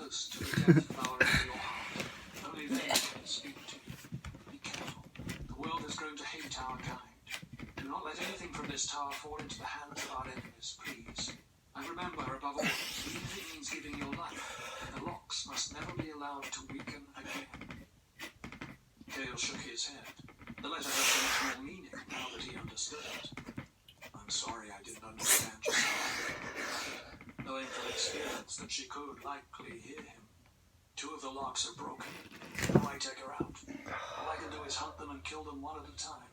close to the death flower in your heart. Only then can it speak to you. Be careful. The world has grown to hate our kind. Do not let anything from this tower fall into the hands of our enemies, please. And remember, above all, even if it means giving your life, the locks must never be allowed to weaken again. Cale shook his head. The letter had so much more meaning now that he understood it. I'm sorry I didn't understand just now. Knowing from experience that she could likely hear him. 2 of the locks are broken. The Rytek are out. All I can do is hunt them and kill them one at a time.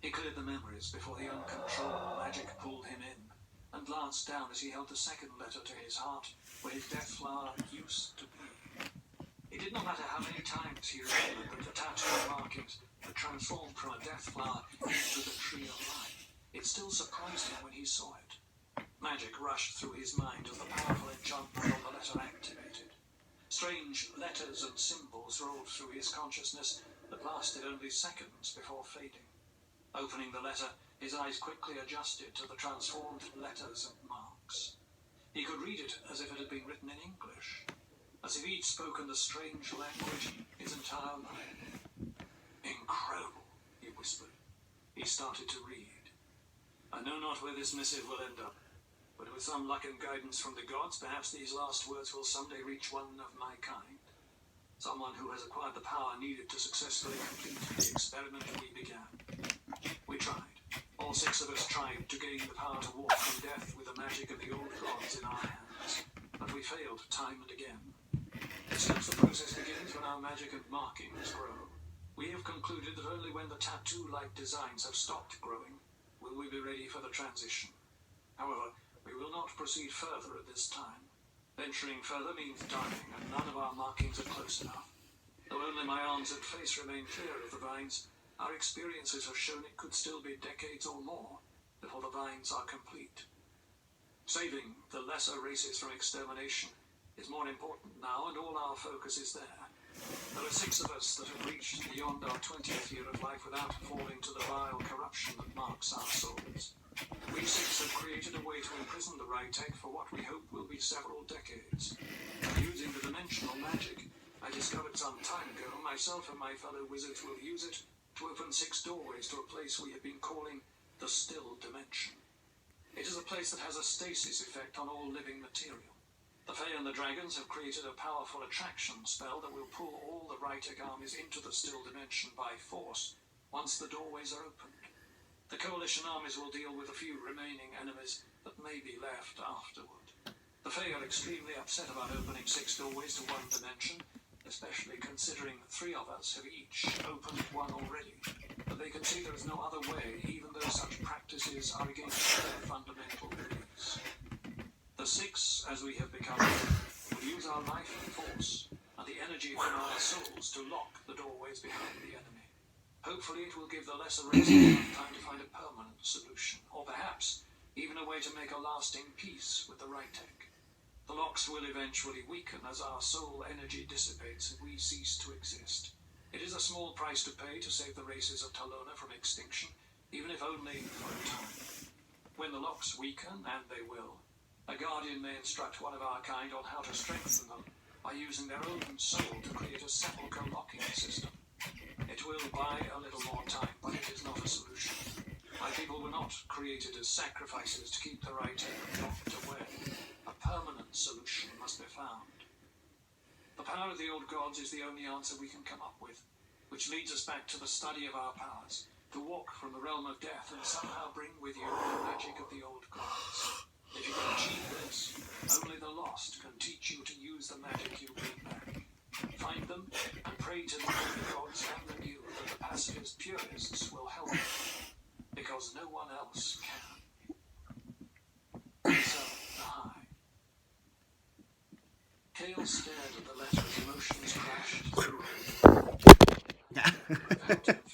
He cleared the memories before the uncontrollable magic pulled him in, and glanced down as he held the second letter to his heart, where his death flower used to be. It did not matter how many times he remembered that the tattoo markings had transformed from a death flower into the tree of life. It still surprised him when he saw it. Magic rushed through his mind as the powerful enchantment on the letter activated. Strange letters and symbols rolled through his consciousness that lasted only seconds before fading. Opening the letter, his eyes quickly adjusted to the transformed letters and marks. He could read it as if it had been written in English, as if he'd spoken the strange language his entire life. Incredible, he whispered. He started to read. I know not where this missive will end up, but with some luck and guidance from the gods, perhaps these last words will someday reach one of my kind. Someone who has acquired the power needed to successfully complete the experiment we began. We tried. All 6 of us tried to gain the power to walk from death with the magic of the old gods in our hands, but we failed time and again. Since the process begins when our magic and markings grow, we have concluded that only when the tattoo-like designs have stopped growing will we be ready for the transition. However, we will not proceed further at this time. Venturing further means dying, and none of our markings are close enough. Though only my arms and face remain clear of the vines, our experiences have shown it could still be decades or more before the vines are complete. Saving the lesser races from extermination is more important now, and all our focus is there. There are 6 of us that have reached beyond our 20th year of life without falling to the vile corruption that marks our souls. We 6 have created a way to imprison the Rytek for what we hope will be several decades. Using the dimensional magic I discovered some time ago, myself and my fellow wizards will use it to open 6 doorways to a place we have been calling the Still Dimension. It is a place that has a stasis effect on all living material. The Fae and the Dragons have created a powerful attraction spell that will pull all the Rytek armies into the Still Dimension by force once the doorways are opened. The Coalition armies will deal with a few remaining enemies that may be left afterward. The Fae are extremely upset about opening 6 doorways to one dimension, especially considering 3 of us have each opened one already. But they can see there is no other way, even though such practices are against their fundamental beliefs. The 6, as we have become, will use our life and force, and the energy from our souls to lock the doorways behind the enemy. Hopefully it will give the lesser races enough time to find a permanent solution, or perhaps even a way to make a lasting peace with the Rytek. The locks will eventually weaken as our soul energy dissipates and we cease to exist. It is a small price to pay to save the races of Talona from extinction, even if only for a time. When the locks weaken, and they will, a guardian may instruct one of our kind on how to strengthen them by using their own soul to create a sepulchre locking system. It will buy a little more time, but it is not a solution. My people were not created as sacrifices to keep the Rytek locked away. A permanent solution must be found. The power of the old gods is the only answer we can come up with, which leads us back to the study of our powers, to walk from the realm of death and somehow bring with you the magic of the old gods. If you can achieve this, only the lost can teach you to use the magic you bring back. Find them and pray to the old gods and the new that the pacifist purists will help you, because no one else can. So, the High. Cale stared at the letter as emotions crashed through him.